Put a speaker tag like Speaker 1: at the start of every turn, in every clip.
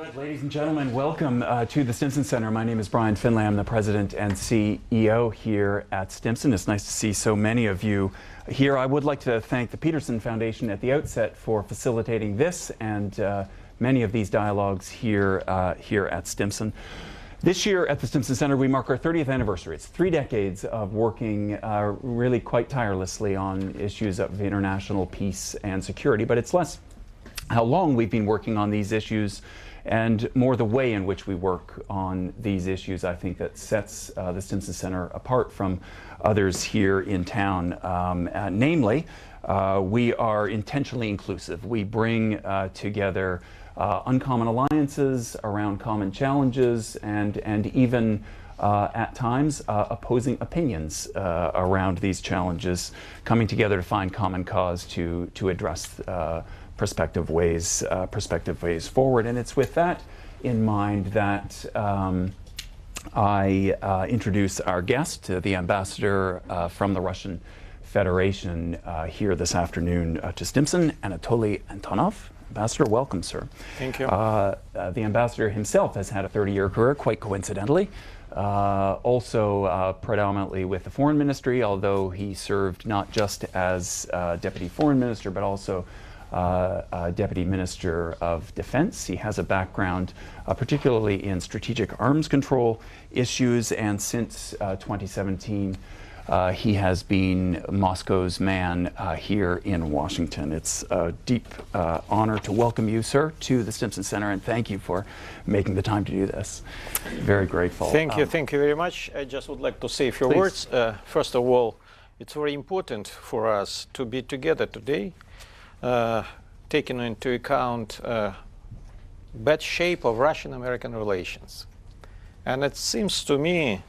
Speaker 1: right, ladies and gentlemen, welcome to the Stimson Center. My name is Brian Finlay. I'm the president and CEO here at Stimson. It's nice to see so many of you here. I would like to thank the Peterson Foundation at the outset for facilitating this and many of these dialogues here at Stimson. This year at the Stimson Center, we mark our 30th anniversary. It's 3 decades of working really quite tirelessly on issues of international peace and security, but it's less how long we've been working on these issues and more the way in which we work on these issues, I think, that sets the Stimson Center apart from others here in town. Namely, we are intentionally inclusive. We bring together uncommon alliances around common challenges and even at times opposing opinions around these challenges, coming together to find common cause to address prospective ways forward. And it's with that in mind that I introduce our guest, the ambassador from the Russian Federation here this afternoon to Stimson, Anatoly Antonov. Ambassador, welcome, sir.
Speaker 2: Thank you.
Speaker 1: The ambassador himself has had a 30-year career, quite coincidentally, also predominantly with the foreign ministry, although he served not just as deputy foreign minister, but also Deputy Minister of Defense. He has a background particularly in strategic arms control issues, and since 2017 he has been Moscow's man here in Washington. It's a deep honor to welcome you, sir, to the Stimson Center, and thank you for making the time to do this. Very grateful.
Speaker 2: Thank you very much. I just would like to say a few words. First of all, it's very important for us to be together today, taking into account bad shape of Russian-American relations. And it seems to me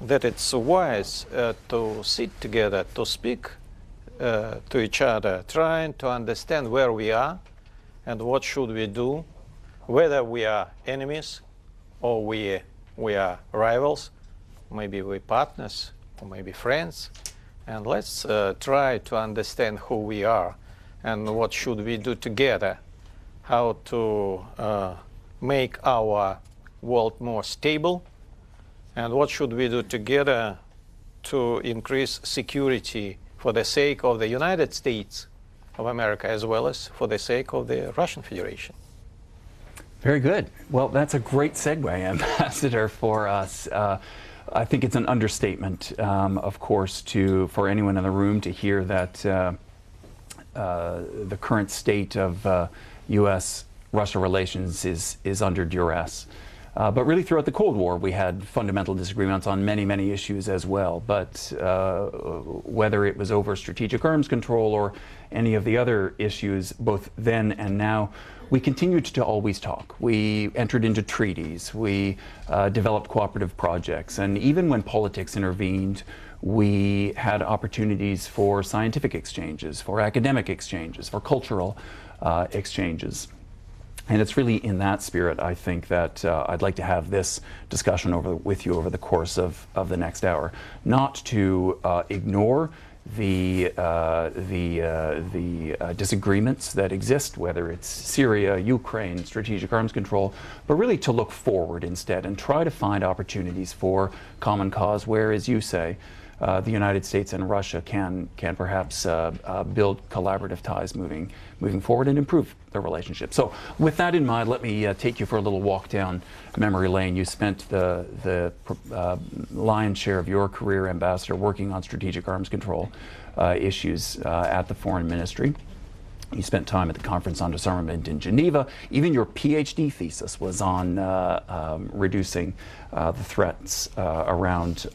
Speaker 2: that it's wise to sit together, to speak to each other, trying to understand where we are and what should we do, whether we are enemies or we are rivals, maybe we're partners or maybe friends. And let's try to understand who we are and what should we do together, how to make our world more stable, and what should we do together to increase security for the sake of the United States of America as well as for the sake of the Russian Federation.
Speaker 1: Very good. Well, that's a great segue, Ambassador, for us. I think it's an understatement, of course, for anyone in the room to hear that the current state of U.S. Russia relations is under duress. But really throughout the Cold War we had fundamental disagreements on many issues as well. But whether it was over strategic arms control or any of the other issues, both then and now, we continued to always talk. We entered into treaties, we developed cooperative projects, and even when politics intervened, we had opportunities for scientific exchanges, for academic exchanges, for cultural exchanges. And it's really in that spirit, I think, that I'd like to have this discussion with you over the course of the next hour. Not to ignore the disagreements that exist, whether it's Syria, Ukraine, strategic arms control, but really to look forward instead and try to find opportunities for common cause where, as you say, the United States and Russia can perhaps build collaborative ties moving forward and improve the relationship. So with that in mind, let me take you for a little walk down memory lane. You spent the lion's share of your career, Ambassador, working on strategic arms control issues at the Foreign Ministry. You spent time at the Conference on Disarmament in Geneva. Even your PhD thesis was on reducing the threats around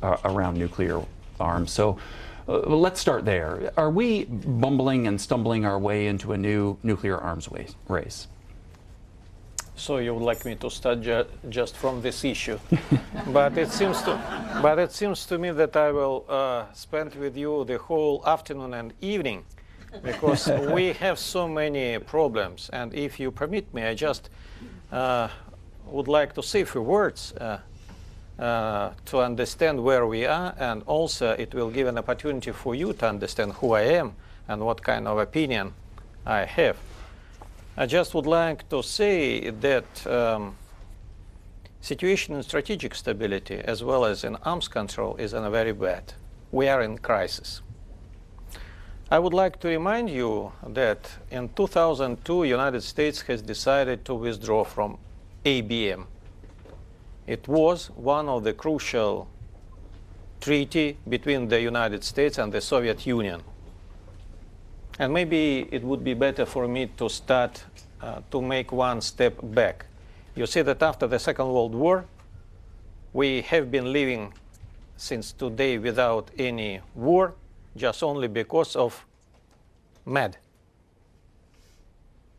Speaker 1: nuclear arms. So let's start there. Are we bumbling and stumbling our way into a new nuclear arms race?
Speaker 2: So you would like me to start just from this issue, but it seems to me that I will spend with you the whole afternoon and evening, because we have so many problems. And if you permit me, I just would like to say a few words to understand where we are, and also it will give an opportunity for you to understand who I am and what kind of opinion I have. I just would like to say that situation in strategic stability as well as in arms control is very bad. We are in crisis. I would like to remind you that in 2002, United States has decided to withdraw from ABM. It was one of the crucial treaty between the United States and the Soviet Union. And maybe it would be better for me to start to make one step back. You see that after the Second World War, we have been living since today without any war, just only because of MAD.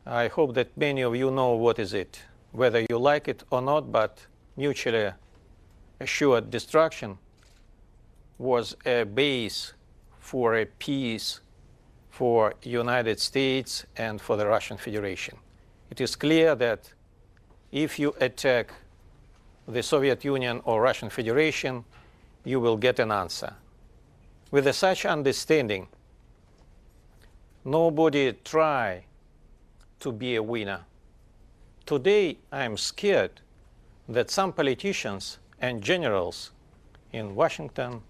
Speaker 2: I hope that many of you know what is it, whether you like it or not, but mutually assured destruction was a base for a peace for United States and for the Russian Federation. It is clear that if you attack the Soviet Union or Russian Federation, you will get an answer. With such understanding, nobody try to be a winner. Today, I am scared that some politicians and generals in Washington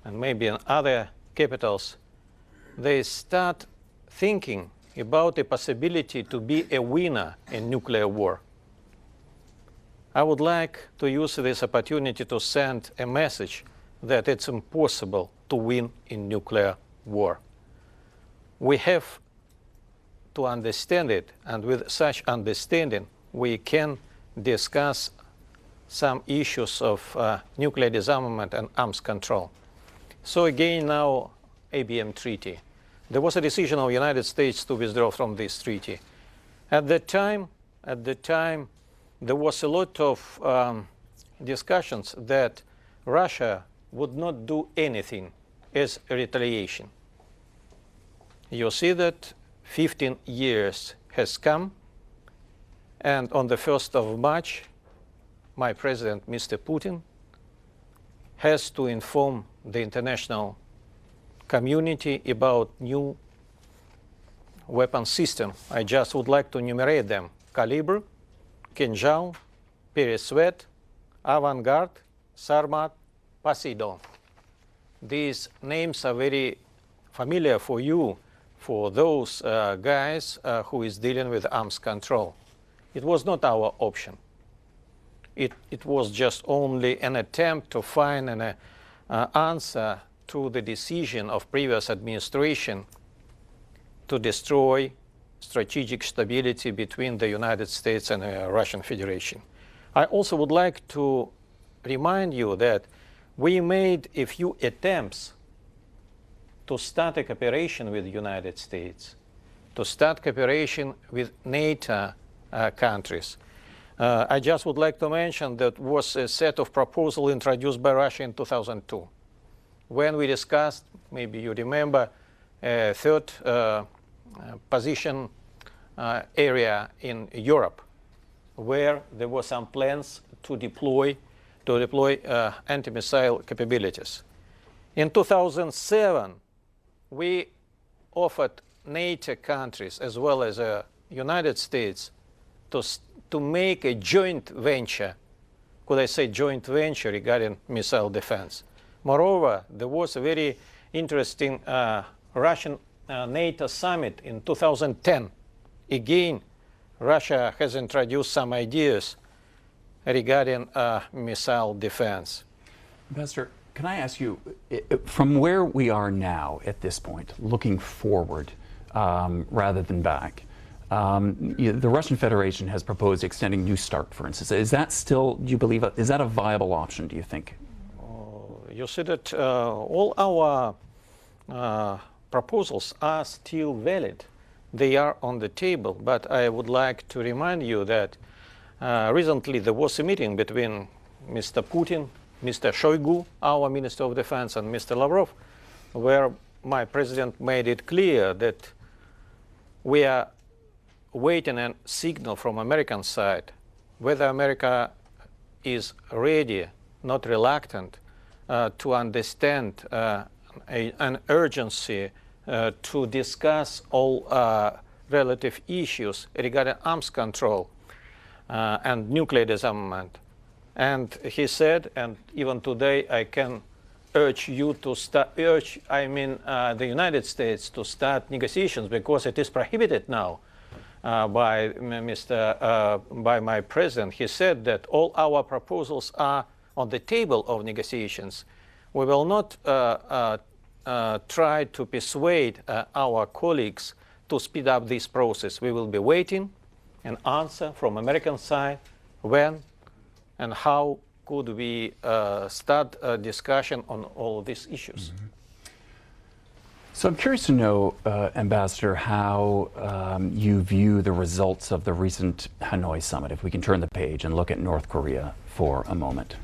Speaker 2: and maybe in other capitals, they start thinking about the possibility to be a winner in nuclear war. I would like to use this opportunity to send a message that it's impossible to win in nuclear war. We have to understand it, and with such understanding, we can discuss some issues of nuclear disarmament and arms control. So again, now ABM treaty. There was a decision of the United States to withdraw from this treaty. At the time, there was a lot of discussions that Russia would not do anything as a retaliation. You see that 15 years has come, and on the 1st of March, my president, Mr. Putin, has to inform the international community about new weapon system. I just would like to enumerate them: Kalibr, Kinjal, Peresvet, Avangard, Sarmat, Poseidon. These names are very familiar for you, for those guys who is dealing with arms control. It was not our option. It was just only an attempt to find an answer to the decision of previous administration to destroy strategic stability between the United States and the Russian Federation. I also would like to remind you that we made a few attempts to start a cooperation with the United States, to start cooperation with NATO countries. I just would like to mention that was a set of proposals introduced by Russia in 2002. When we discussed, maybe you remember, a third position area in Europe, where there were some plans to deploy anti-missile capabilities. In 2007, we offered NATO countries as well as the United States to make a joint venture, could I say joint venture, regarding missile defense. Moreover, there was a very interesting Russian NATO summit in 2010. Again, Russia has introduced some ideas regarding missile defense.
Speaker 1: Ambassador, can I ask you, from where we are now at this point, looking forward rather than back, the Russian Federation has proposed extending New START, for instance. Is that still, do you believe, is that a viable option, do you think?
Speaker 2: You see that all our proposals are still valid. They are on the table, but I would like to remind you that recently there was a meeting between Mr. Putin, Mr. Shoigu, our Minister of Defense, and Mr. Lavrov, where my president made it clear that we are waiting a signal from American side whether America is ready, not reluctant, to understand an urgency to discuss all relative issues regarding arms control and nuclear disarmament. And he said, and even today I can urge you to start, the United States to start negotiations, because it is prohibited now by my president. He said that all our proposals are on the table of negotiations. We will not try to persuade our colleagues to speed up this process. We will be waiting an answer from American side when and how could we start a discussion on all these issues.
Speaker 1: Mm-hmm. So I'm curious to know, Ambassador, how you view the results of the recent Hanoi summit. If we can turn the page and look at North Korea for a moment.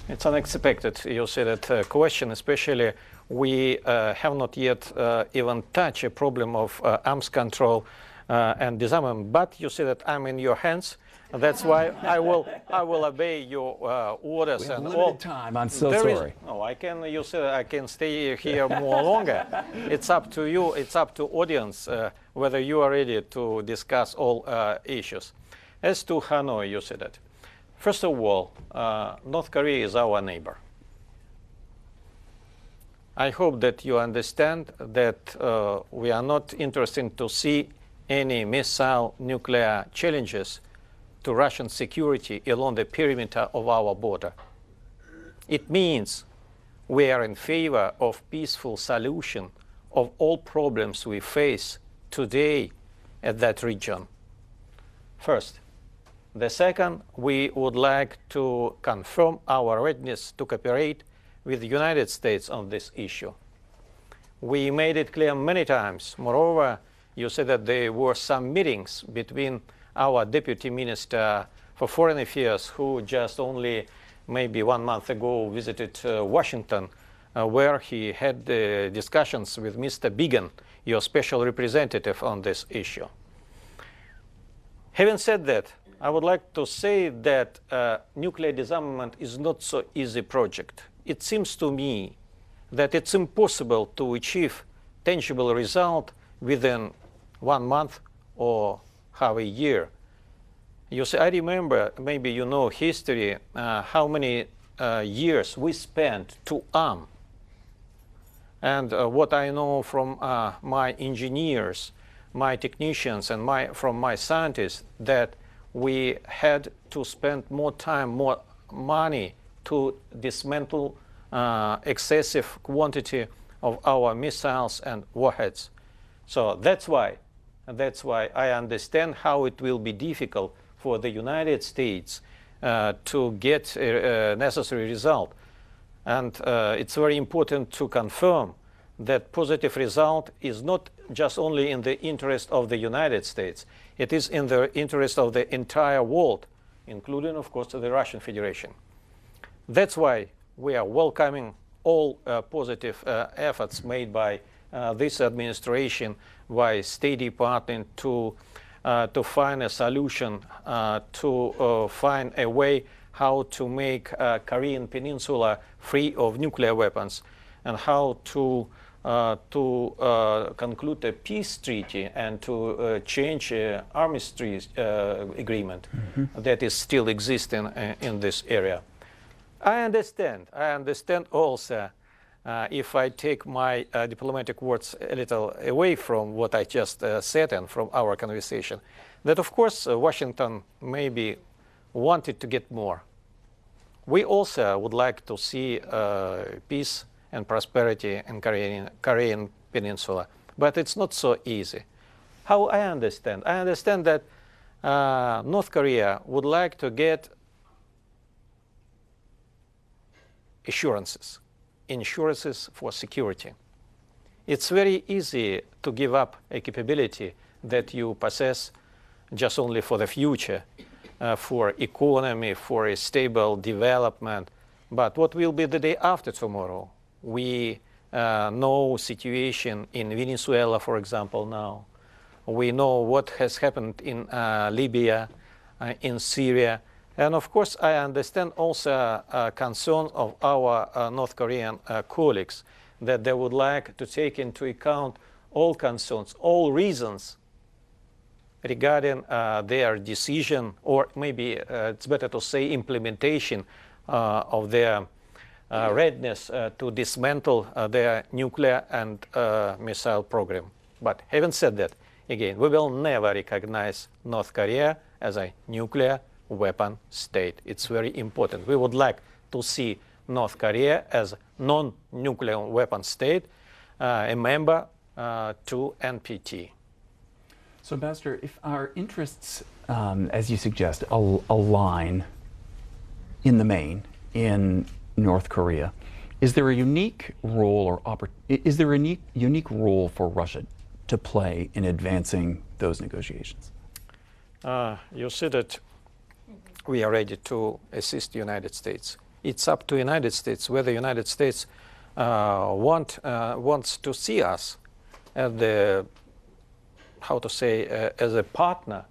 Speaker 2: It's unexpected, you say that question, especially we have not yet even touched a problem of arms control and disarmament, but you say that I'm in your hands. That's why I will obey your orders.
Speaker 1: We have
Speaker 2: and
Speaker 1: limited
Speaker 2: all.
Speaker 1: time. I'm so sorry.
Speaker 2: No, I can. You said I can stay here more longer. It's up to you. It's up to audience whether you are ready to discuss all issues. As to Hanoi, you said that. First of all, North Korea is our neighbor. I hope that you understand that we are not interested to see any missile nuclear challenges to Russian security along the perimeter of our border. It means we are in favor of peaceful solution of all problems we face today at that region. First. The second, we would like to confirm our readiness to cooperate with the United States on this issue. We made it clear many times. Moreover, you said that there were some meetings between our Deputy Minister for Foreign Affairs, who just only maybe 1 month ago visited Washington, where he had discussions with Mr. Biegun, your special representative on this issue. Having said that, I would like to say that nuclear disarmament is not so easy project. It seems to me that it's impossible to achieve tangible result within 1 month or half a year. You see, I remember, maybe you know history, how many years we spent to arm. And what I know from my engineers, my technicians, and from my scientists, that we had to spend more time, more money to dismantle excessive quantity of our missiles and warheads. So that's why I understand how it will be difficult for the United States to get a necessary result. And it's very important to confirm that positive result is not just only in the interest of the United States. It is in the interest of the entire world, including, of course, the Russian Federation. That's why we are welcoming all positive efforts made by this administration, by State Department to find a solution, to find a way how to make Korean Peninsula free of nuclear weapons, and how to conclude a peace treaty and to change armistice agreement that is still existing in this area. I understand also, if I take my diplomatic words a little away from what I just said and from our conversation, that of course Washington maybe wanted to get more. We also would like to see peace and prosperity in Korean Peninsula, but it's not so easy. How I understand? I understand that North Korea would like to get assurances for security. It's very easy to give up a capability that you possess just only for the future, for economy, for a stable development. But what will be the day after tomorrow? We know situation in Venezuela, for example, now. We know what has happened in Libya, in Syria. And of course, I understand also concerns of our North Korean colleagues, that they would like to take into account all concerns, all reasons regarding their decision, or maybe it's better to say implementation of their readiness to dismantle their nuclear and missile program. But having said that, again, we will never recognize North Korea as a nuclear weapon state. It's very important. We would like to see North Korea as a non-nuclear weapon state, a member to NPT.
Speaker 1: So, Ambassador, if our interests, as you suggest, align in the main in North Korea, is there a unique role unique role for Russia to play in advancing those negotiations?
Speaker 2: You see that we are ready to assist the United States. It's up to the United States whether the United States wants to see us as the, how to say, as a partner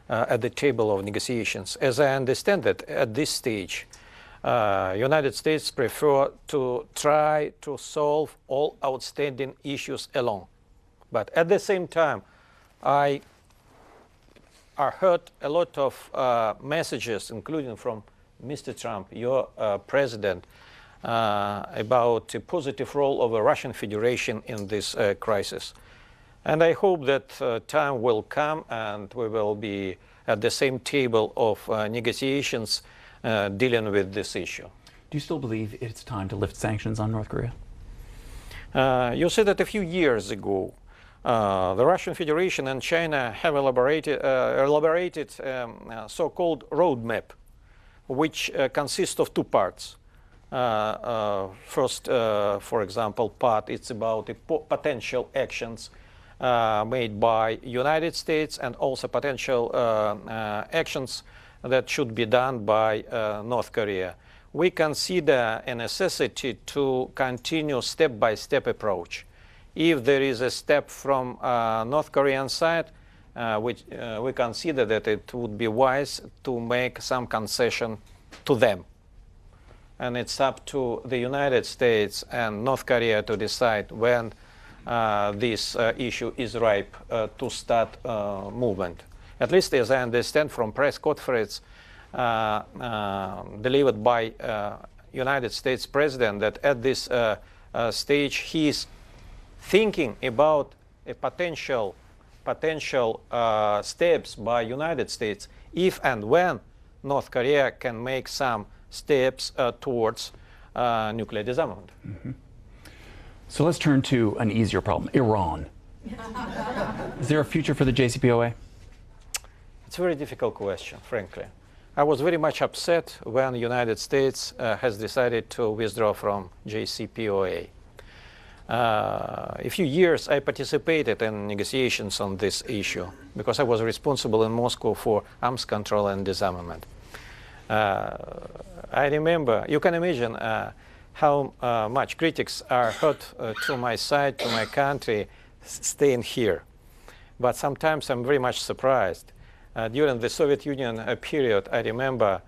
Speaker 2: at the table of negotiations. As I understand it, at this stage, United States prefer to try to solve all outstanding issues alone. But at the same time, I heard a lot of messages, including from Mr. Trump, your president, about the positive role of the Russian Federation in this crisis. And I hope that time will come and we will be at the same table of negotiations dealing with this issue.
Speaker 1: Do you still believe it's time to lift sanctions on North Korea?
Speaker 2: You said that a few years ago, the Russian Federation and China have elaborated so-called roadmap, which consists of two parts. First, for example, part it's about the potential actions made by United States and also potential actions that should be done by North Korea. We consider a necessity to continue step-by-step approach. If there is a step from North Korean side, we consider that it would be wise to make some concession to them. And it's up to the United States and North Korea to decide when this issue is ripe to start movement. At least as I understand from press conference delivered by United States President, that at this stage he is thinking about a potential steps by United States if and when North Korea can make some steps towards nuclear disarmament.
Speaker 1: Mm-hmm. So let's turn to an easier problem, Iran. Is there a future for the JCPOA?
Speaker 2: It's a very difficult question, frankly. I was very much upset when the United States has decided to withdraw from JCPOA. A few years I participated in negotiations on this issue because I was responsible in Moscow for arms control and disarmament. I remember, you can imagine how much critics are hurt to my side, to my country, staying here. But sometimes I'm very much surprised. During the Soviet Union period, I remember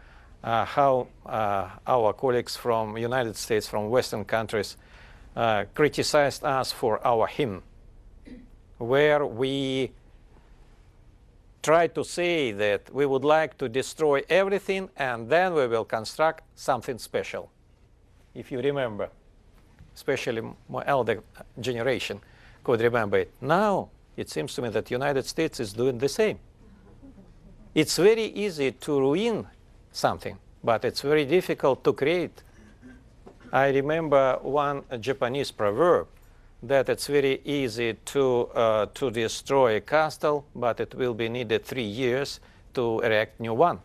Speaker 2: how our colleagues from United States, from Western countries, criticized us for our hymn, where we tried to say that we would like to destroy everything and then we will construct something special. If you remember, especially my elder generation could remember it. Now it seems to me that the United States is doing the same. It's very easy to ruin something, but it's very difficult to create. I remember one Japanese proverb that it's very easy to destroy a castle, but it will be needed 3 years to erect new one.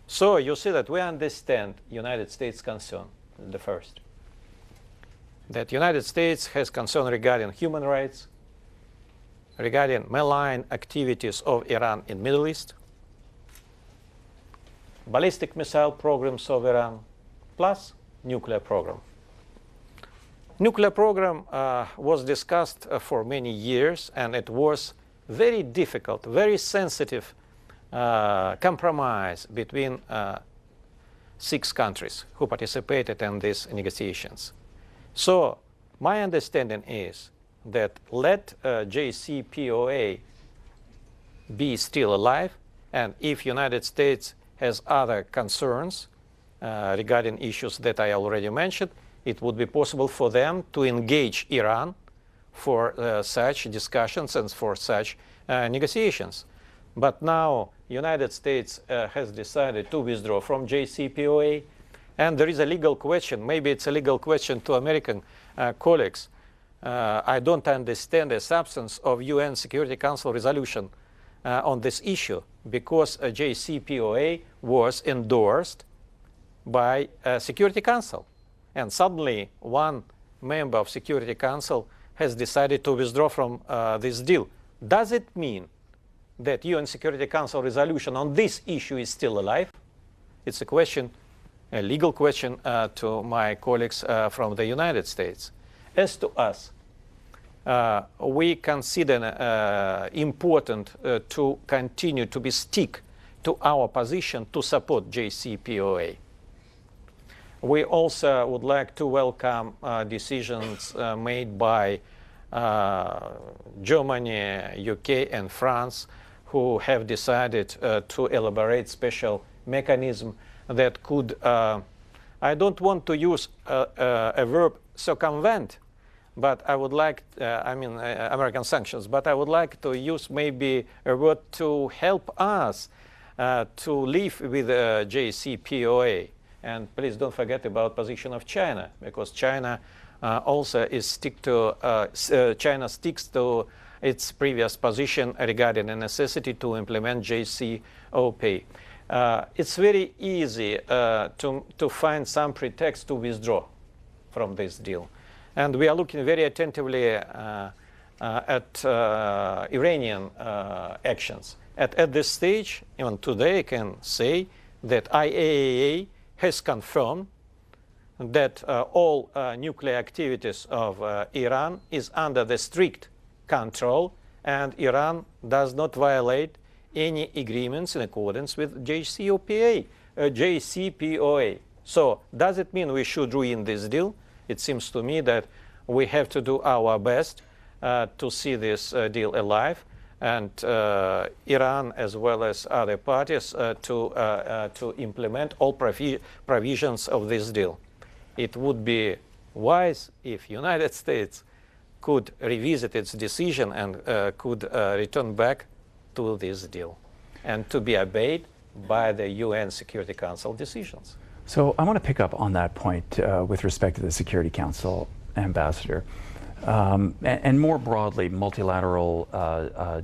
Speaker 2: So you see that we understand United States concern, the first. That United States has concern regarding human rights, regarding malign activities of Iran in Middle East, ballistic missile programs of Iran, plus nuclear program. Nuclear program was discussed for many years, and it was very difficult, very sensitive compromise between 6 countries who participated in these negotiations. So my understanding is that let JCPOA be still alive, and if United States has other concerns regarding issues that I already mentioned, it would be possible for them to engage Iran for such discussions and for such negotiations. But now United States has decided to withdraw from JCPOA, and there is a legal question. Maybe it's a legal question to American colleagues. I don't understand the substance of UN Security Council resolution on this issue, because JCPOA was endorsed by Security Council, and suddenly one member of Security Council has decided to withdraw from this deal. Does it mean that UN Security Council resolution on this issue is still alive? It's a question, a legal question to my colleagues from the United States. As to us, we consider important to continue to stick to our position to support JCPOA. We also would like to welcome decisions made by Germany, UK, and France, who have decided to elaborate special mechanism that could, I don't want to use a verb circumvent, but I would like, American sanctions, but I would like to use maybe a word to help us to live with JCPOA. And please don't forget about position of China, because China also is China sticks to its previous position regarding the necessity to implement JCPOA. It's very easy to find some pretext to withdraw from this deal. And we are looking very attentively at Iranian actions. At this stage, even today, I can say that IAEA has confirmed that all nuclear activities of Iran is under the strict control, and Iran does not violate any agreements in accordance with JCPOA. So does it mean we should ruin this deal? It seems to me that we have to do our best to see this deal alive, and Iran, as well as other parties, to implement all provisions of this deal. It would be wise if United States could revisit its decision and could return back to this deal and to be obeyed by the UN Security Council decisions.
Speaker 1: So I want to pick up on that point with respect to the Security Council, Ambassador, and more broadly, multilateral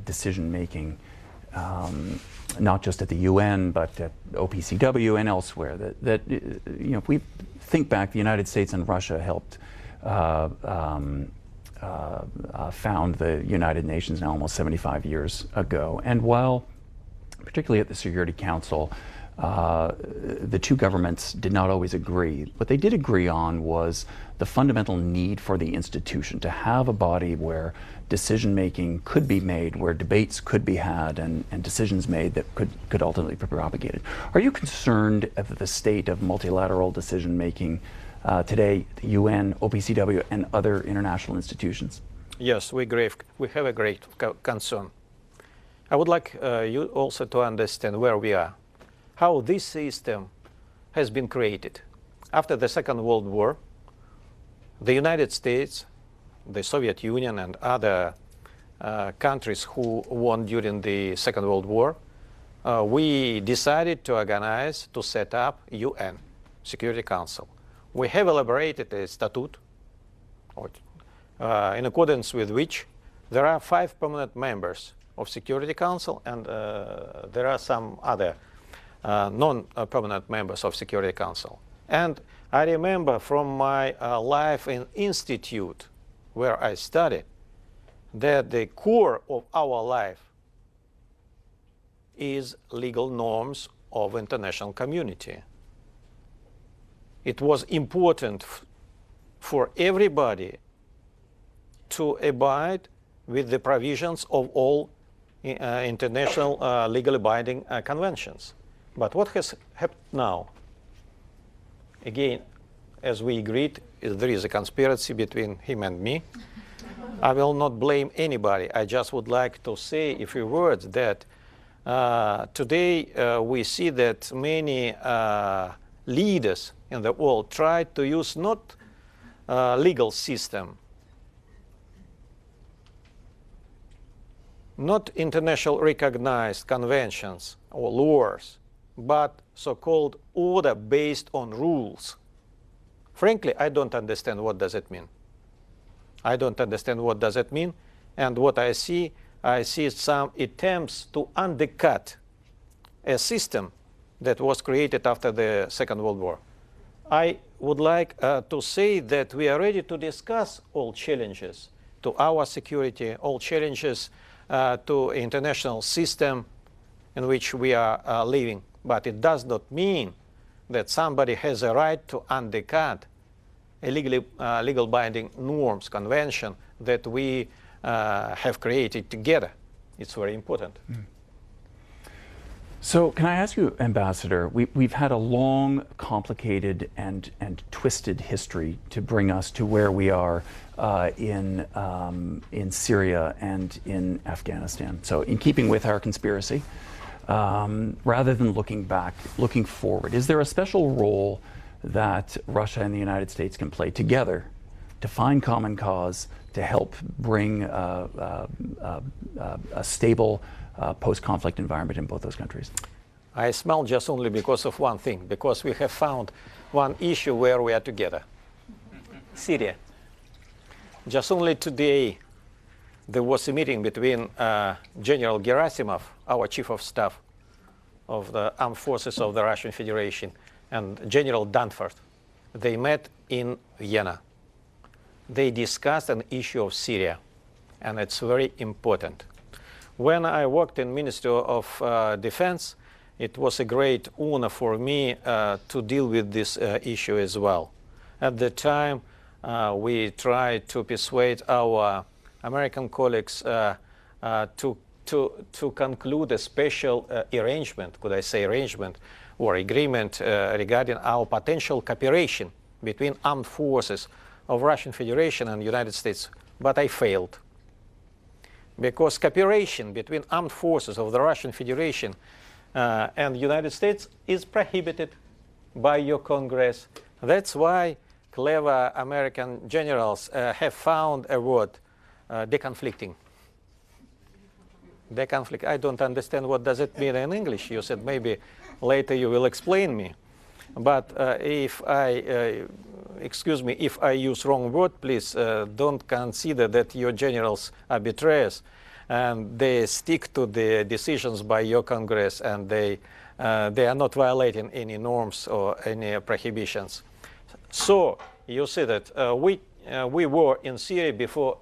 Speaker 1: decision-making, not just at the UN, but at OPCW and elsewhere. That if we think back, the United States and Russia helped found the United Nations now almost 75 years ago. And while, particularly at the Security Council, the two governments did not always agree, what they did agree on was the fundamental need for the institution to have a body where decision-making could be made, where debates could be had, and decisions made that could ultimately be propagated. Are you concerned at the state of multilateral decision-making today, the UN, OPCW, and other international institutions?
Speaker 2: Yes, we have a great concern. I would like you also to understand where we are, how this system has been created. After the Second World War, the United States, the Soviet Union, and other countries who won during the Second World War, we decided to organize, to set up UN Security Council. We have elaborated a statute in accordance with which there are 5 permanent members of Security Council, and there are some other non-permanent members of Security Council. And I remember from my life in institute where I studied that the core of our life is legal norms of international community. It was important for everybody to abide with the provisions of all international legally binding conventions. But what has happened now? Again, as we agreed, there is a conspiracy between him and me. I will not blame anybody. I just would like to say a few words that Today we see that many leaders in the world try to use not legal system, not international recognized conventions or laws, but so-called order based on rules. Frankly, I don't understand what does it mean. I don't understand what does it mean, and what I see some attempts to undercut a system that was created after the Second World War. I would like to say that we are ready to discuss all challenges to our security, all challenges to international system in which we are living. But it does not mean that somebody has a right to undercut a legal binding norms, convention that we have created together. It's very important. Mm.
Speaker 1: So can I ask you, Ambassador, we've had a long, complicated, and twisted history to bring us to where we are in Syria and in Afghanistan. So in keeping with our conspiracy, rather than looking back, looking forward, is there a special role that Russia and the United States can play together to find common cause, to help bring a stable post-conflict environment in both those countries?
Speaker 2: I smile just only because of one thing, because we have found one issue where we are together. Syria. Just only today there was a meeting between General Gerasimov, our chief of staff of the armed forces of the Russian Federation, and General Danforth. They met in Vienna. They discussed an issue of Syria, and it's very important. When I worked in Ministry of Defense, it was a great honor for me to deal with this issue as well. At the time, we tried to persuade our American colleagues to conclude a special arrangement, could I say arrangement, or agreement regarding our potential cooperation between armed forces of Russian Federation and United States, but I failed. Because cooperation between armed forces of the Russian Federation and the United States is prohibited by your Congress. That's why clever American generals have found a word, deconflicting. Deconflict. I don't understand what does it mean in English. You said maybe later you will explain me. But if I, excuse me, if I use wrong word, please don't consider that your generals are betrayers, and they stick to the decisions by your Congress, and they are not violating any norms or any prohibitions. So you see that we were in Syria before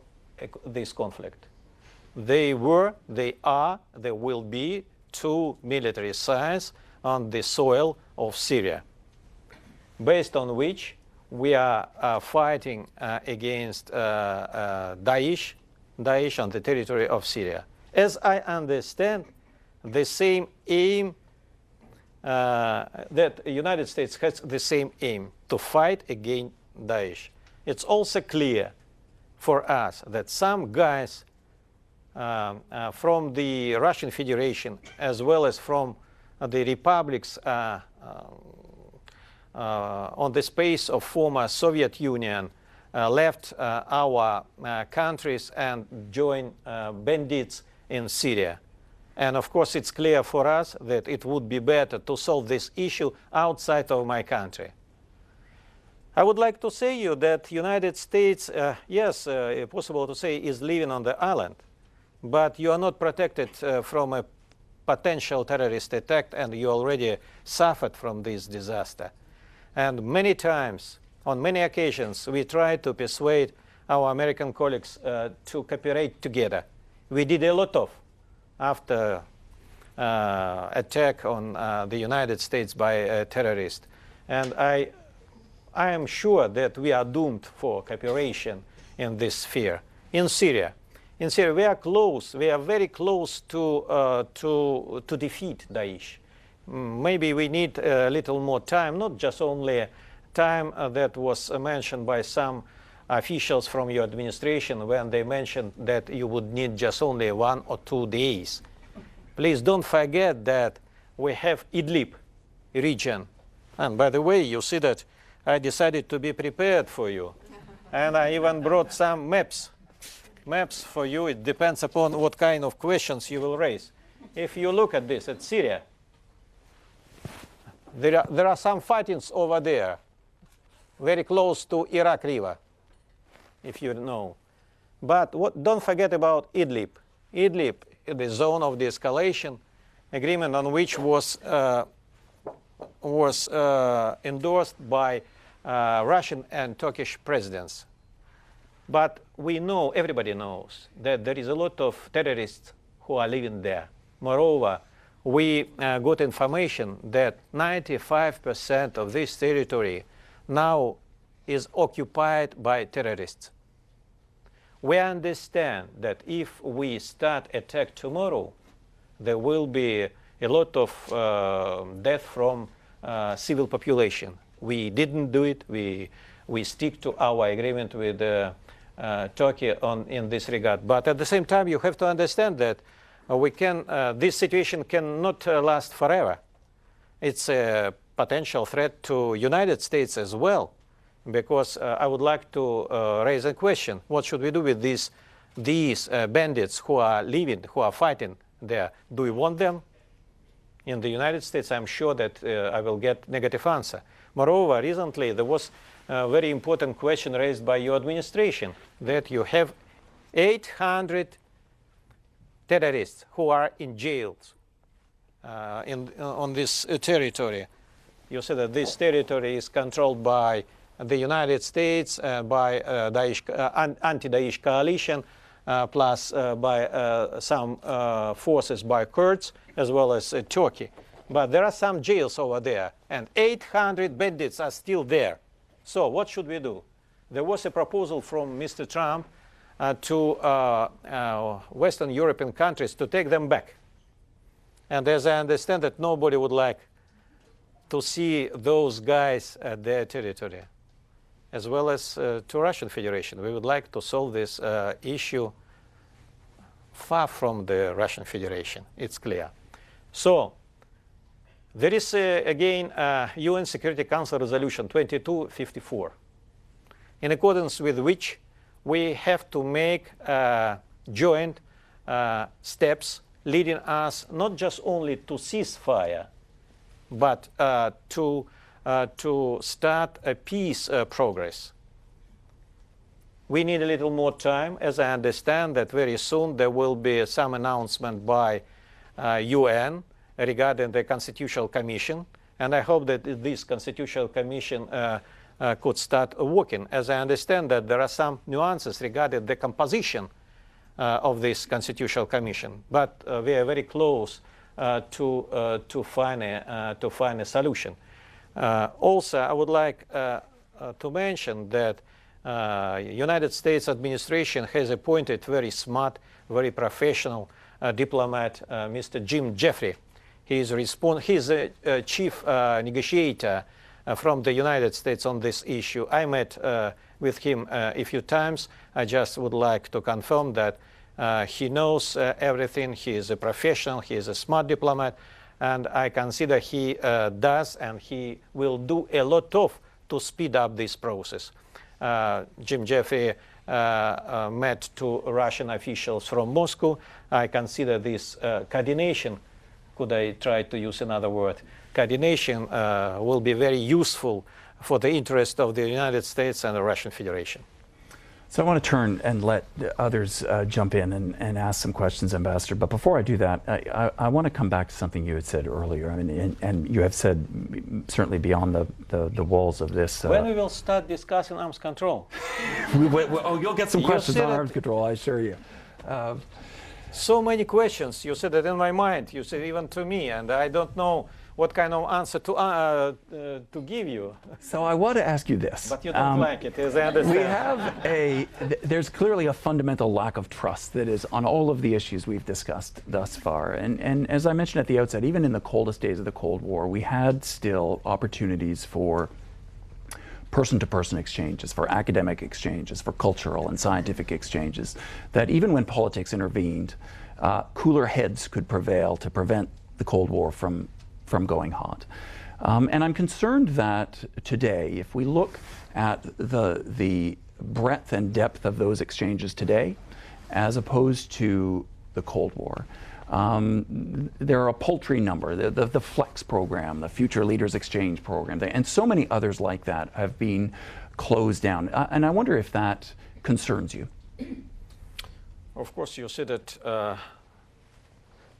Speaker 2: this conflict. They were, they are, there will be two military sites on the soil of Syria, based on which we are fighting against Daesh on the territory of Syria. As I understand, the same aim, that the United States has the same aim, to fight against Daesh. It's also clear for us that some guys from the Russian Federation, as well as from the republics on the space of former Soviet Union, left our countries and joined bandits in Syria. And of course, it's clear for us that it would be better to solve this issue outside of my country. I would like to say you that United States, yes, possible to say, is living on the island, but you are not protected from a potential terrorist attack, and you already suffered from this disaster. And many times, on many occasions, we tried to persuade our American colleagues to cooperate together. We did a lot of after attack on the United States by a terrorist. And I am sure that we are doomed for cooperation in this sphere. In Syria, we are close. We are very close to defeat Daesh. Maybe we need a little more time, not just only time that was mentioned by some officials from your administration when they mentioned that you would need just only 1 or 2 days. please don't forget that we have Idlib region. And by the way, you see that I decided to be prepared for you. And I even brought some maps. Maps for you, it depends upon what kind of questions you will raise. If you look at this, at Syria, there are some fightings over there, very close to Iraq River, if you know. But don't forget about Idlib. Idlib, the zone of de-escalation agreement on which was endorsed by Russian and Turkish presidents. But we know, everybody knows, that there is a lot of terrorists who are living there. Moreover, we got information that 95% of this territory now is occupied by terrorists. We understand that if we start attack tomorrow, there will be a lot of death from civil population. We didn't do it. We stick to our agreement with Turkey in this regard. But at the same time, you have to understand that this situation cannot last forever. It's a potential threat to United States as well, because I would like to raise a question. What should we do with these bandits who are living, who are fighting there? Do we want them in the United States? I'm sure that I will get negative answer. Moreover, recently there was a very important question raised by your administration, that you have 800 terrorists who are in jails on this territory. You said that this territory is controlled by the United States, by anti-Daesh coalition, plus by some forces by Kurds, as well as Turkey. But there are some jails over there, and 800 bandits are still there. So what should we do? There was a proposal from Mr. Trump to Western European countries to take them back. And as I understand that nobody would like to see those guys at their territory, as well as to Russian Federation. We would like to solve this issue far from the Russian Federation, it's clear. So there is, again, UN Security Council Resolution 2254, in accordance with which we have to make joint steps leading us not just only to ceasefire, but to start a peace progress. We need a little more time, as I understand that very soon there will be some announcement by UN regarding the Constitutional Commission, and I hope that this Constitutional Commission could start working. As I understand that there are some nuances regarding the composition of this Constitutional Commission, but we are very close to find a solution. Also, I would like to mention that United States administration has appointed very smart, very professional diplomat, Mr. Jim Jeffrey. He is a chief negotiator from the United States on this issue. I met with him a few times. I just would like to confirm that he knows everything. He is a professional. He is a smart diplomat. And I consider he does, and he will do a lot to speed up this process. Jim Jeffrey met two Russian officials from Moscow. I consider this coordination, could I try to use another word, coordination will be very useful for the interest of the United States and the Russian Federation.
Speaker 1: So I want to turn and let others jump in and ask some questions, Ambassador. But before I do that, I want to come back to something you had said earlier. I mean, and you have said certainly beyond the walls of this.
Speaker 2: When we will start discussing arms control?
Speaker 1: Oh, you'll get some questions on arms control, I assure you.
Speaker 2: So many questions. You said that in my mind. You said even to me, and I don't know what kind of answer to give you.
Speaker 1: So I want to ask you this.
Speaker 2: But you don't like it, as I understand.
Speaker 1: There's clearly a fundamental lack of trust that is on all of the issues we've discussed thus far. And as I mentioned at the outset, even in the coldest days of the Cold War, we had still opportunities for person-to-person exchanges, for academic exchanges, for cultural and scientific exchanges, that even when politics intervened, cooler heads could prevail to prevent the Cold War from going hot. And I'm concerned that today, if we look at the breadth and depth of those exchanges today, as opposed to the Cold War, there are a paltry number. The FLEX program, the Future Leaders Exchange program, and so many others like that have been closed down. And I wonder if that concerns you.
Speaker 2: Of course, you see that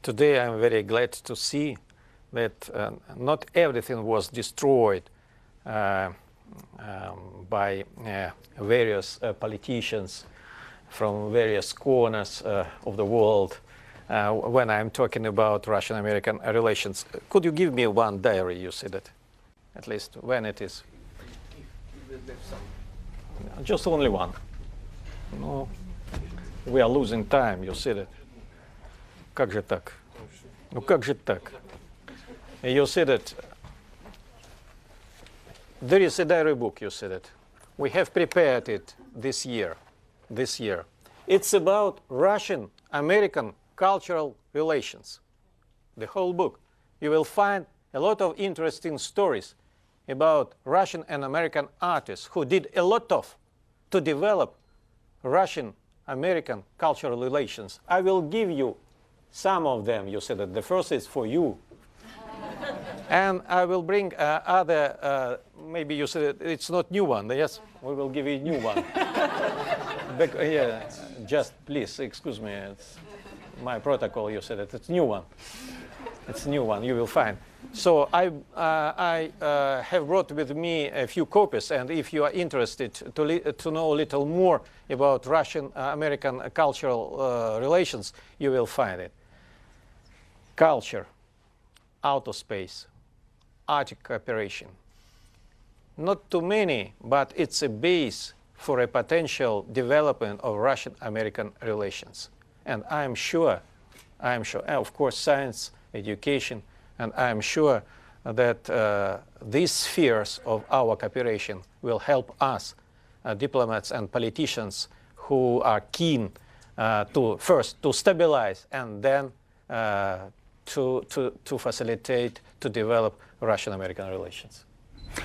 Speaker 2: today I'm very glad to see that not everything was destroyed by various politicians from various corners of the world. When I'm talking about Russian-American relations, could you give me one diary, you see that? At least when it is? Just only one. No, we are losing time, you see that? Как же так? Ну как же так? You see that there is a diary book, you see that. We have prepared it this year. It's about Russian-American cultural relations. The whole book. You will find a lot of interesting stories about Russian and American artists who did a lot to develop Russian-American cultural relations. I will give you some of them, you see that. The first is for you. And I will bring other, maybe you said it's not new one. Yes, we will give you a new one. Yeah, just please, excuse me. It's my protocol, you said it. It's new one. It's a new one, you will find. So I have brought with me a few copies, and if you are interested to know a little more about Russian-American cultural relations, you will find it. Culture, outer space, Arctic cooperation. Not too many, but it's a base for a potential development of Russian-American relations. And I'm sure, of course, science, education, and I'm sure that these spheres of our cooperation will help us, diplomats and politicians who are keen to first to stabilize and then to facilitate, to develop Russian-American relations.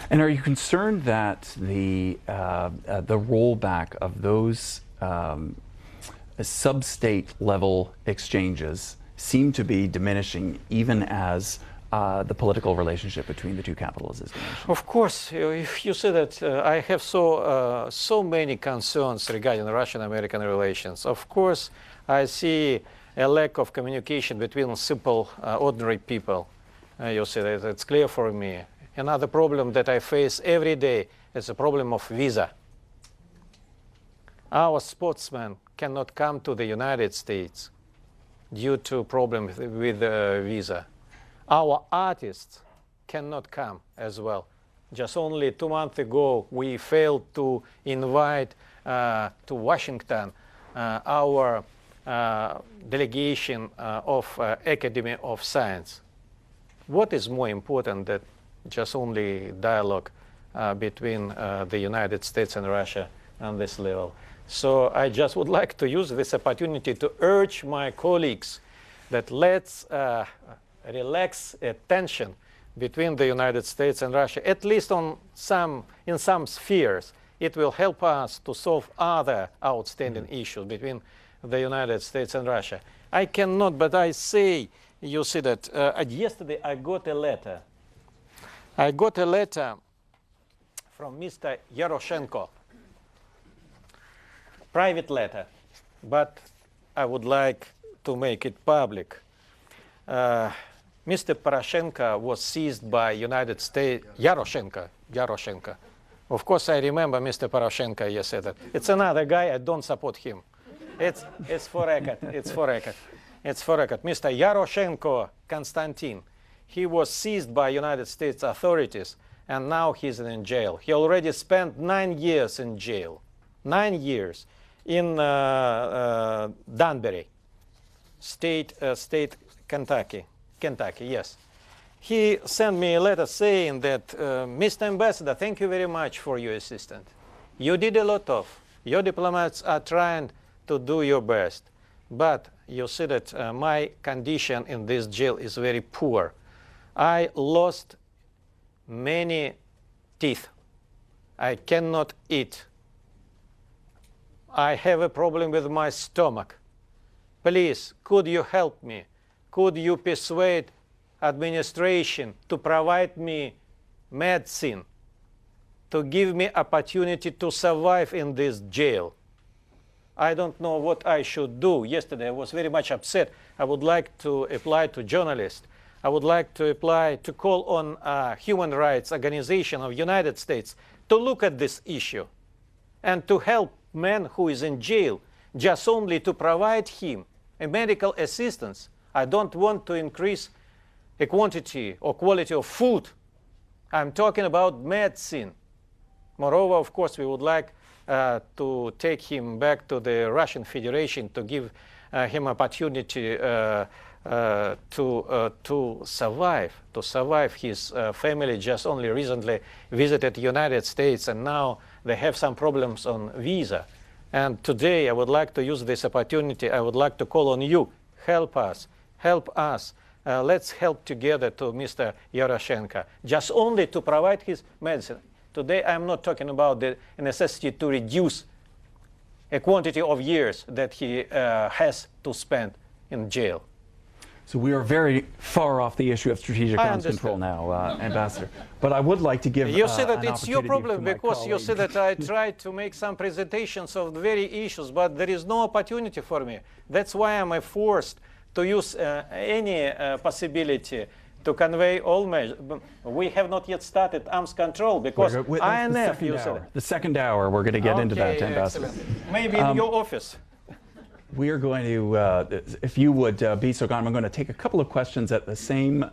Speaker 1: And are you concerned that the rollback of those sub-state level exchanges seem to be diminishing even as the political relationship between the two capitals is diminishing?
Speaker 2: Of course, you see that I have so many concerns regarding Russian-American relations. Of course, I see a lack of communication between simple, ordinary people. You see that it's clear for me. Another problem that I face every day is a problem of visa. Our sportsmen cannot come to the United States due to problems with visa. Our artists cannot come as well. Just only 2 months ago, we failed to invite to Washington our delegation of Academy of Science. What is more important than just only dialogue between the United States and Russia on this level? So I just would like to use this opportunity to urge my colleagues that let's relax tension between the United States and Russia, at least in some spheres. It will help us to solve other outstanding issues between the United States and Russia. I cannot, but I say, you see that yesterday I got a letter. I got a letter from Mr. Yaroshenko. Private letter, but I would like to make it public. Mr. Poroshenko was seized by United States. Yaroshenko. Of course, I remember Mr. Poroshenko. You said that. It's another guy. I don't support him. It's for record. It's for record. It's for record. Mr. Yaroshenko Konstantin. He was seized by United States authorities, and now he's in jail. He already spent 9 years in jail. 9 years. In Danbury, state Kentucky, yes. He sent me a letter saying that, Mr. Ambassador, thank you very much for your assistance. You did a lot of. Your diplomats are trying to do your best. But you see that my condition in this jail is very poor. I lost many teeth. I cannot eat. I have a problem with my stomach. Please, could you help me? Could you persuade administration to provide me medicine, to give me opportunity to survive in this jail? I don't know what I should do. Yesterday I was very much upset. I would like to apply to journalists. I would like to apply to call on human rights organization of United States to look at this issue and to help man who is in jail, just only to provide him a medical assistance. I don't want to increase a quantity or quality of food. I'm talking about medicine. Moreover, of course, we would like to take him back to the Russian Federation to give him opportunity to survive. His family just only recently visited the United States, and now they have some problems on visa. And today I would like to use this opportunity. I would like to call on you. Help us. Help us. Let's help together to Mr. Yaroshenko, just only to provide his medicine. Today I'm not talking about the necessity to reduce a quantity of years that he has to spend in jail.
Speaker 1: So we are very far off the issue of strategic arms control now, Ambassador. But I would like to give
Speaker 2: you see that it's your problem because you see that I tried to make some presentations of the very issues, but there is no opportunity for me. That's why I'm forced to use any possibility to convey all measures. We have not yet started arms control because INF, you said.
Speaker 1: The second hour, we're going to get into that, Ambassador.
Speaker 2: Maybe in your office.
Speaker 1: We are going to, if you would be so kind, I'm going to take a couple of questions at the same,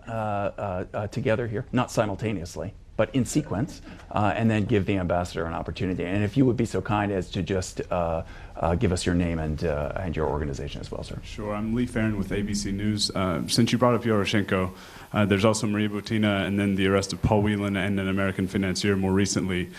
Speaker 1: together here, not simultaneously, but in sequence, and then give the Ambassador an opportunity. And if you would be so kind as to just give us your name and your organization as well, sir.
Speaker 3: Sure. I'm Lee Farron with ABC News. Since you brought up Yaroshenko, there's also Maria Butina and then the arrest of Paul Whelan and an American financier more recently.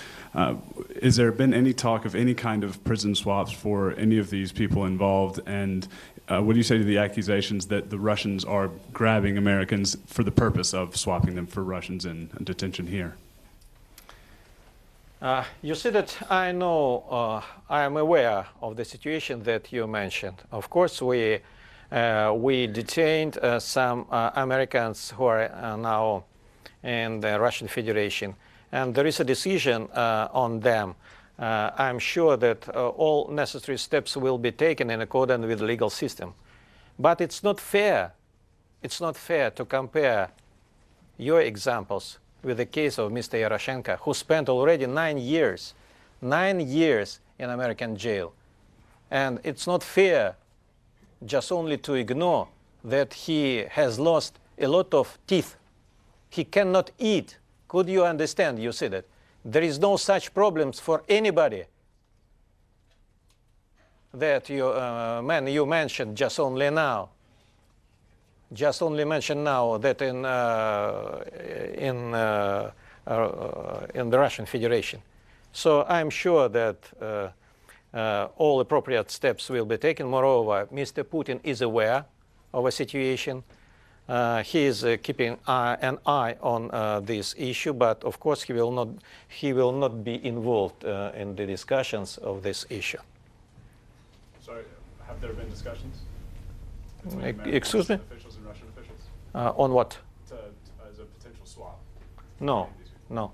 Speaker 3: Has there been any talk of any kind of prison swaps for any of these people involved? And what do you say to the accusations that the Russians are grabbing Americans for the purpose of swapping them for Russians in detention here?
Speaker 2: You see that I know, I am aware of the situation that you mentioned. Of course, we detained some Americans who are now in the Russian Federation, and there is a decision on them. I'm sure that all necessary steps will be taken in accordance with the legal system. But it's not fair. It's not fair to compare your examples with the case of Mr. Yaroshenko, who spent already 9 years in American jail. And it's not fair just only to ignore that he has lost a lot of teeth. He cannot eat. Could you understand? You see that there is no such problems for anybody that you mentioned just only now. Just only mentioned now that in the Russian Federation. So I'm sure that all appropriate steps will be taken. Moreover, Mr. Putin is aware of a situation. He is keeping an eye on this issue, but of course he will not be involved in the discussions of this issue.
Speaker 3: Sorry, have there been discussions?
Speaker 2: Excuse me?
Speaker 3: Officials and Russian officials?
Speaker 2: On what?
Speaker 3: As a potential swap?
Speaker 2: No, no.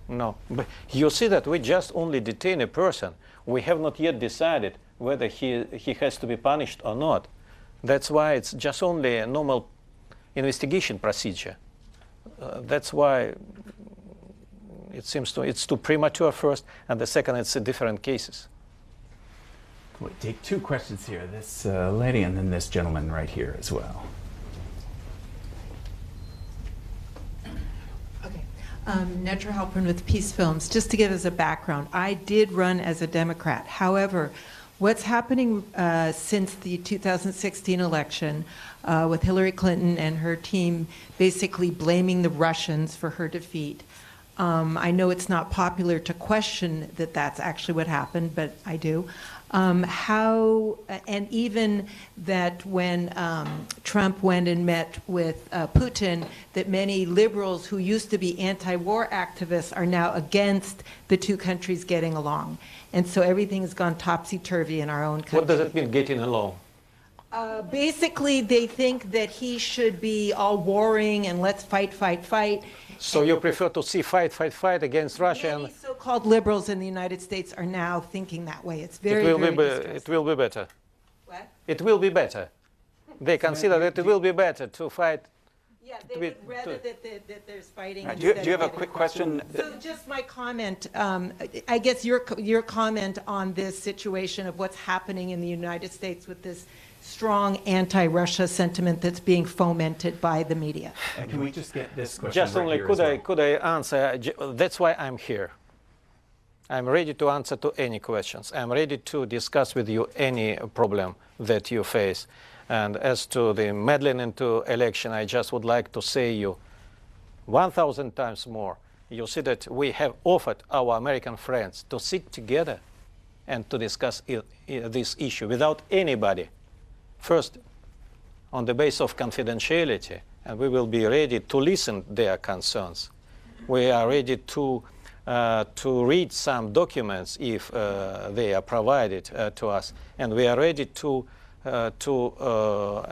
Speaker 2: No. But you see that we just only detain a person. We have not yet decided whether he has to be punished or not. That's why it's just only a normal investigation procedure. That's why it seems it's too premature first, and the second, it's different cases.
Speaker 1: We'll take two questions here. This lady and then this gentleman right here as well.
Speaker 4: Okay. Netra Halpern with Peace Films. Just to give us a background, I did run as a Democrat. However, what's happening since the 2016 election with Hillary Clinton and her team basically blaming the Russians for her defeat, I know it's not popular to question that that's actually what happened, but I do. And even that when Trump went and met with Putin, that many liberals who used to be anti-war activists are now against the two countries getting along. And so everything has gone topsy-turvy in our own country.
Speaker 2: What does it mean, getting along?
Speaker 4: Basically, they think that he should be all warring and let's fight, fight, fight.
Speaker 2: So you prefer to see fight against Russia?
Speaker 4: Many so-called liberals in the United States are now thinking that way. It's very,
Speaker 2: it will be better.
Speaker 4: What?
Speaker 2: It will be better. They consider that it will be better to fight.
Speaker 4: Yeah, they would rather that there's fighting.
Speaker 1: Do you have a quick question?
Speaker 4: So just my comment, I guess your comment on this situation of what's happening in the United States with this strong anti-Russia sentiment that's being fomented by the media.
Speaker 1: And can we just get this question
Speaker 2: Just
Speaker 1: right
Speaker 2: only
Speaker 1: here
Speaker 2: could I answer? That's why I'm here. I'm ready to answer to any questions. I'm ready to discuss with you any problem that you face. And as to the meddling into election, I just would like to say you 1,000 times more. You see that we have offered our American friends to sit together and to discuss this issue without anybody. First, on the basis of confidentiality, and we will be ready to listen to their concerns. We are ready to read some documents if they are provided to us, and we are ready to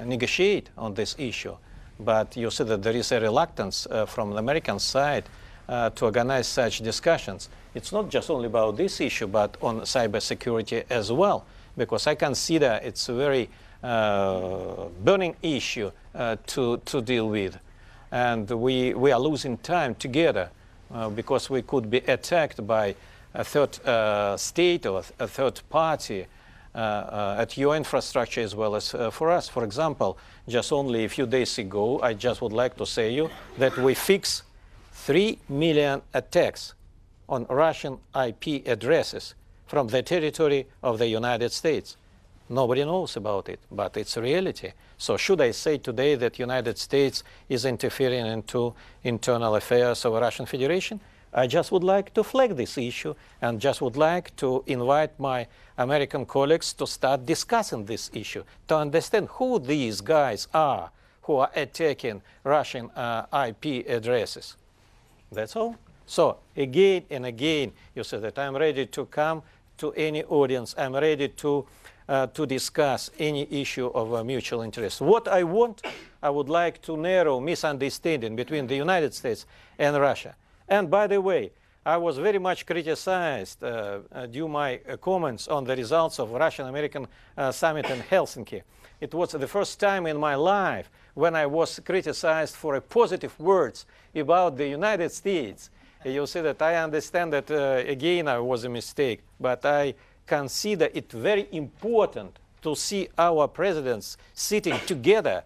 Speaker 2: negotiate on this issue. But you see that there is a reluctance from the American side to organize such discussions. It's not just only about this issue, but on cybersecurity as well, because I consider it's a very burning issue to deal with. And we are losing time together because we could be attacked by a third state or a third party at your infrastructure as well as for us. For example, just only a few days ago, I just would like to say you that we fixed 3 million attacks on Russian IP addresses from the territory of the United States. Nobody knows about it, but it's a reality. So should I say today that United States is interfering into internal affairs of the Russian Federation? I just would like to flag this issue and just would like to invite my American colleagues to start discussing this issue, to understand who these guys are who are attacking Russian IP addresses. That's all. So again and again, you say that I'm ready to come to any audience. I'm ready to discuss any issue of mutual interest. What I want, I would like to narrow misunderstanding between the United States and Russia. And by the way, I was very much criticized due my comments on the results of Russian-American summit in Helsinki. It was the first time in my life when I was criticized for positive words about the United States. You see that I understand that, again, I was a mistake, but I consider it very important to see our presidents sitting together,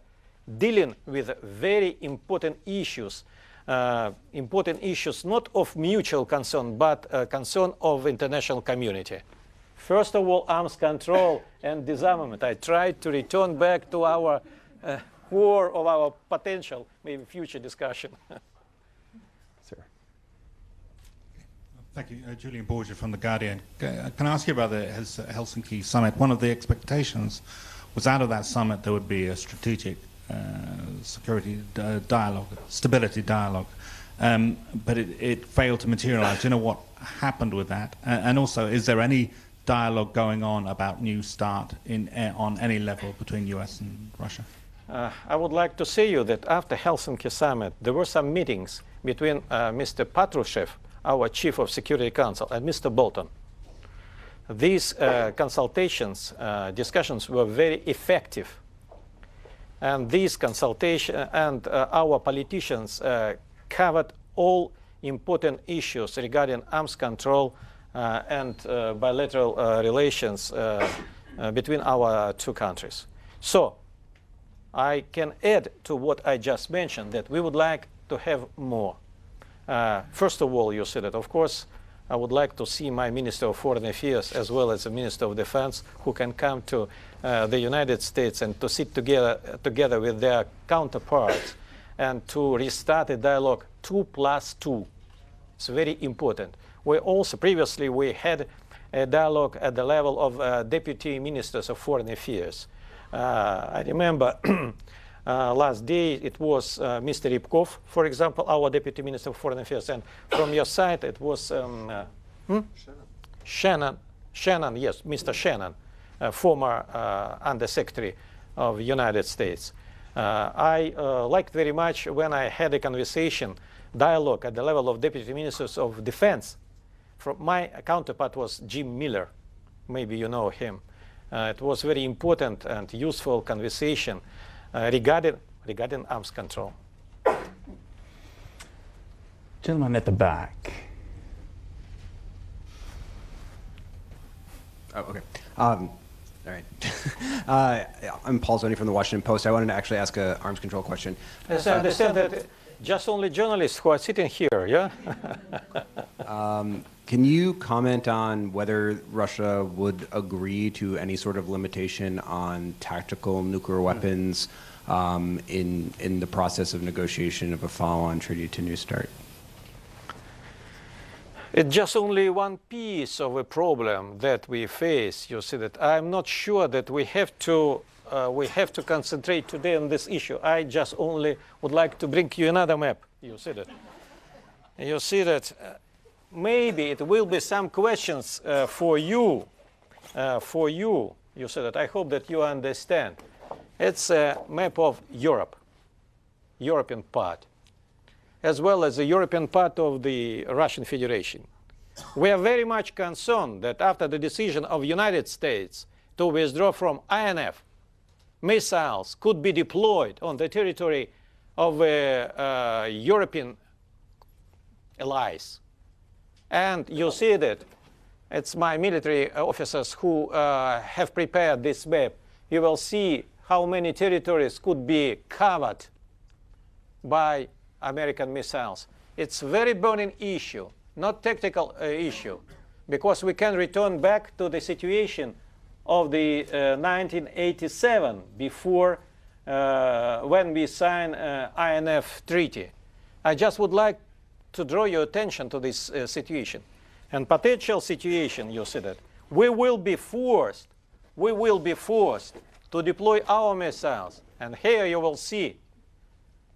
Speaker 2: dealing with very important issues not of mutual concern, but concern of international community. First of all, arms control and disarmament. I tried to return back to our core of our potential, maybe future discussion.
Speaker 1: Sir.
Speaker 5: Thank you. Julian Borgia from The Guardian. Can I ask you about the Helsinki summit? One of the expectations was out of that summit there would be a strategic security dialogue, stability dialogue, but it failed to materialize. Do you know what happened with that? And also, is there any dialogue going on about New START on any level between US and Russia?
Speaker 2: I would like to say you that after Helsinki summit, there were some meetings between Mr. Patrushev, our Chief of Security Council, and Mr. Bolton. These consultations, discussions were very effective. And these consultations and our politicians covered all important issues regarding arms control and bilateral relations between our two countries. So I can add to what I just mentioned that we would like to have more. First of all, you see that, of course, I would like to see my Minister of Foreign Affairs as well as the Minister of Defense who can come to the United States and to sit together with their counterparts and to restart a dialogue 2+2. It's very important. We also, previously, we had a dialogue at the level of deputy ministers of foreign affairs. I remember last day it was Mr. Rybkov, for example, our deputy minister of foreign affairs, and from your side it was Shannon, yes, Mr. Shannon, former Undersecretary of the United States. I liked very much when I had a dialogue at the level of deputy ministers of defense. My counterpart was Jim Miller. Maybe you know him. It was very important and useful conversation regarding arms control.
Speaker 1: Gentleman at the back.
Speaker 6: Oh, okay. All right. I'm Paul Zoni from the Washington Post. I wanted to actually ask an arms control question.
Speaker 2: Yes, I understand that just only journalists who are sitting here, yeah?
Speaker 6: Can you comment on whether Russia would agree to any sort of limitation on tactical nuclear weapons in the process of negotiation of a follow-on treaty to New START?
Speaker 2: It's just only one piece of a problem that we face. You see that I'm not sure that we have to concentrate today on this issue. I just only would like to bring you another map. You see that? You see that maybe it will be some questions for you. You see that? I hope that you understand. It's a map of Europe, European part, as well as the European part of the Russian Federation. We are very much concerned that after the decision of the United States to withdraw from INF, missiles could be deployed on the territory of European allies. And you see that it's my military officers who have prepared this map. You will see how many territories could be covered by American missiles. It's a very burning issue, not tactical issue, because we can return back to the situation of the 1987 before when we signed INF treaty. I just would like to draw your attention to this situation and potential situation. You see that we will be forced to deploy our missiles, and here you will see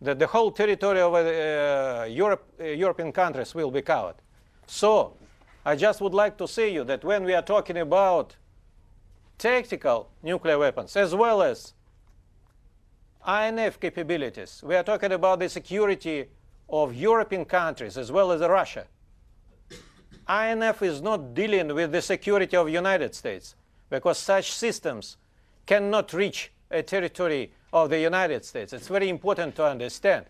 Speaker 2: that the whole territory of European countries will be covered. So I just would like to say you that when we are talking about tactical nuclear weapons as well as INF capabilities, we are talking about the security of European countries as well as Russia. INF is not dealing with the security of the United States because such systems cannot reach a territory of the United States. It's very important to understand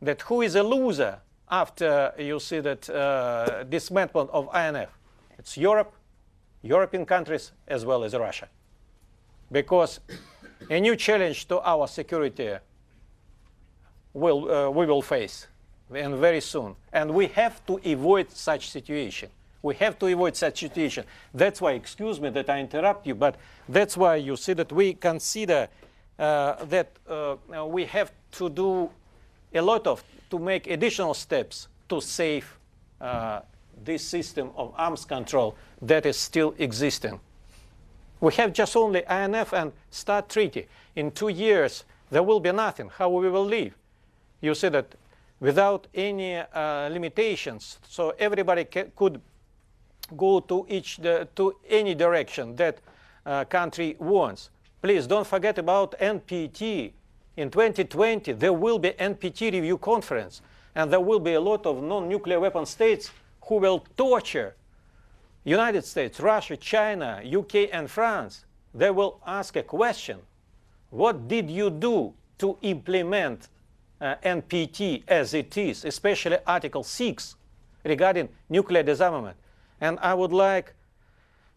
Speaker 2: that who is a loser after you see that dismantlement of INF. It's Europe, European countries, as well as Russia. Because a new challenge to our security we will face, and very soon. And we have to avoid such situation. We have to avoid such situation. That's why, excuse me that I interrupt you, but that's why you see that we consider that we have to do a lot to make additional steps to save this system of arms control that is still existing. We have just only INF and START treaty. In 2 years, there will be nothing. How we will live? You see that without any limitations, so everybody could go to any direction that country wants. Please don't forget about NPT. In 2020, there will be NPT review conference, and there will be a lot of non-nuclear weapon states who will torture United States, Russia, China, UK, and France. They will ask a question. What did you do to implement NPT as it is, especially Article 6 regarding nuclear disarmament? And I would like,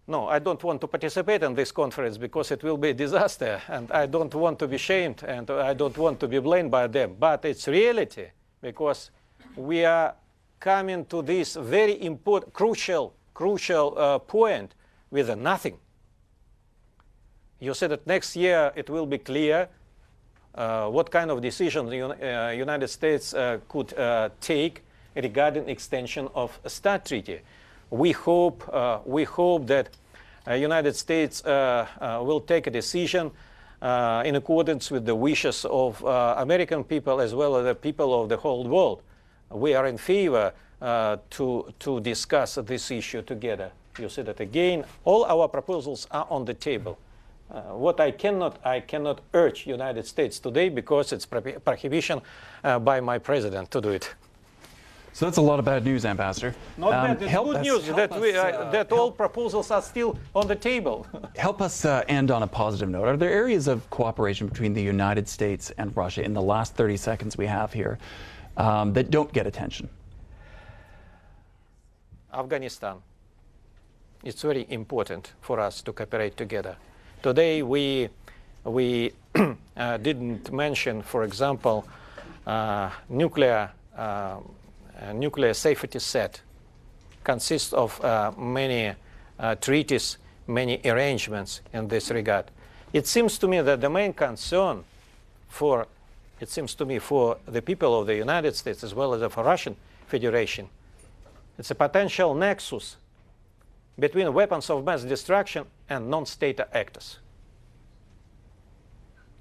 Speaker 2: no, I don't want to participate in this conference because it will be a disaster, and I don't want to be shamed, and I don't want to be blamed by them. But it's reality, because we are coming to this very important, crucial point with nothing. You said that next year it will be clear what kind of decision the United States could take regarding extension of START treaty. We hope that United States will take a decision in accordance with the wishes of American people as well as the people of the whole world. We are in favor to discuss this issue together. You see that again, all our proposals are on the table. What I cannot urge United States today because it's prohibition by my president to do it.
Speaker 1: So that's a lot of bad news, Ambassador.
Speaker 2: Not bad. It's good news that all proposals are still on the table.
Speaker 1: Help us end on a positive note. Are there areas of cooperation between the United States and Russia in the last 30 seconds we have here that don't get attention?
Speaker 2: Afghanistan. It's very important for us to cooperate together. Today we didn't mention, for example, nuclear safety set consists of many treaties, many arrangements in this regard. It seems to me that the main concern for the people of the United States as well as for Russian Federation, it's a potential nexus between weapons of mass destruction and non-state actors.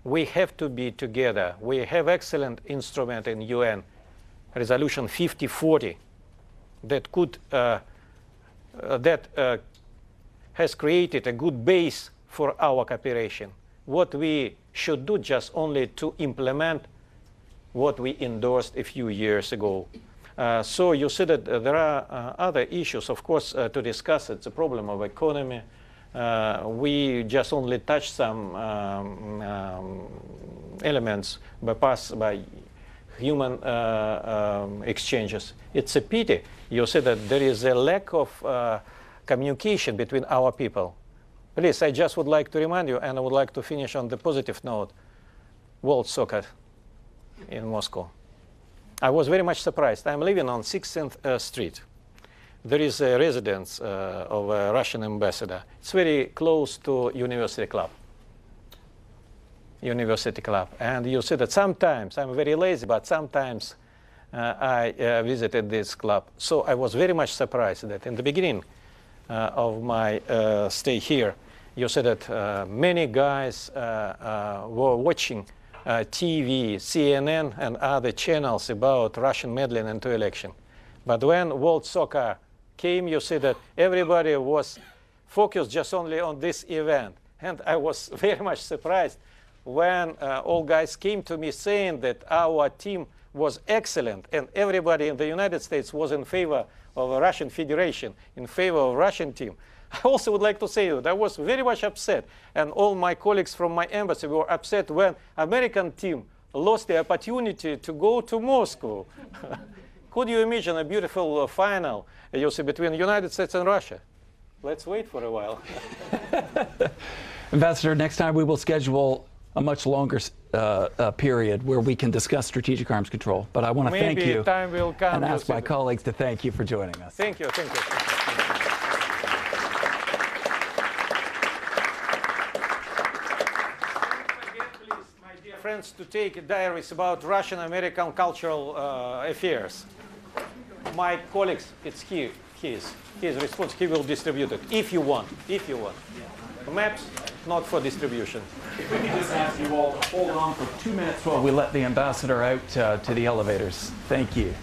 Speaker 2: We have to be together. We have excellent instrument in UN, Resolution 5040, that has created a good base for our cooperation. What we should do just only to implement what we endorsed a few years ago. So you see that there are other issues, of course, to discuss. It's a problem of economy. We just only touch some elements by human exchanges. It's a pity. You see that there is a lack of communication between our people. Please, I just would like to remind you, and I would like to finish on the positive note, World Soccer in Moscow. I was very much surprised. I'm living on 16th Street. There is a residence of a Russian ambassador. It's very close to University Club. And you see that sometimes, I'm very lazy, but sometimes I visited this club. So I was very much surprised that in the beginning of my stay here, you see that many guys were watching TV, CNN, and other channels about Russian meddling into election. But when World Soccer came, you see that everybody was focused just only on this event. And I was very much surprised when all guys came to me saying that our team was excellent and everybody in the United States was in favor of a Russian Federation, in favor of a Russian team. I also would like to say that I was very much upset, and all my colleagues from my embassy were upset when American team lost the opportunity to go to Moscow. Could you imagine a beautiful final, you see, between the United States and Russia? Let's wait for a while.
Speaker 1: Ambassador, next time we will schedule a much longer period where we can discuss strategic arms control. But I want to thank you
Speaker 2: time will come,
Speaker 1: and ask my colleagues to thank you for joining us.
Speaker 2: Thank you. Thank you. Thank you. Friends, to take diaries about Russian-American cultural affairs. My colleagues, it's here. He is responsible. He will distribute it if you want. If you want. Maps, not for distribution.
Speaker 1: If we can just ask you all to hold on for 2 minutes while we let the ambassador out to the elevators. Thank you.